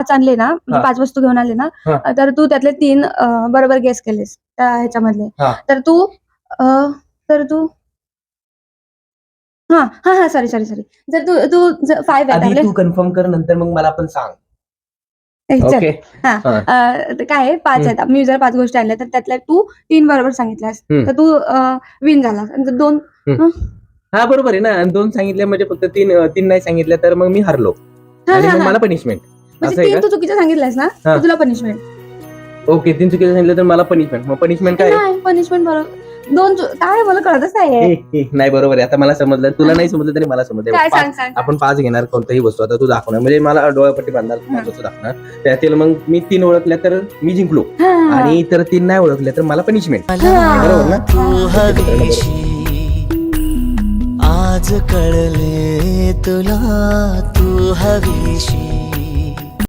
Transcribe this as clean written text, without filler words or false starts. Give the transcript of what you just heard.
5 आणले ना, म्हणजे 5 वस्तू घेऊन आले ना, तर तू त्यातले 3 बरोबर गेस केलेस त्या ह्याच्यामधले. तर तू सॉरी. जर तू 5 आधी तू कन्फर्म कर, नंतर मग मला पण सांग. ओके. काय आहे 5 आहेत. मी जर 5 गोष्टी आणल्या तर त्यातल्या तू 3 बरोबर सांगितल्यास तर तू विन झाला. 2 हा बरोबर आहे ना. 2 सांगितल्या म्हणजे फक्त 3 नाही सांगितल्या तर मग मी हरलो आणि मग मला पनिशमेंट. म्हणजे 3 तू चुकीचं सांगितलंस ना, तर तुला पनिशमेंट. ओके, 3 चुकीचं सांगितलं तर मला पनिशमेंट. मग पनिशमेंट काय? नाही पनिशमेंट बरोबर. 2 काय मला कळतच नाहीये. नाही बरोबर आहे. आता मला समजलं, तुला नाही समजलं तरी मला समजलं. काय सांग. आपण 5 घेणार कोणतीही वस्तू. आता तू दाखवणार म्हणजे मला डोळ्यापट्टी बांधणार, वस्तू दाखवणार. त्यातील मग मी 3 ओळखल्या तर मी जिंकलो आणि इतर 3 नाही ओळखल्या तर मला पनिशमेंट. बरोबर ना? आज कळले तुला तू हवीशी.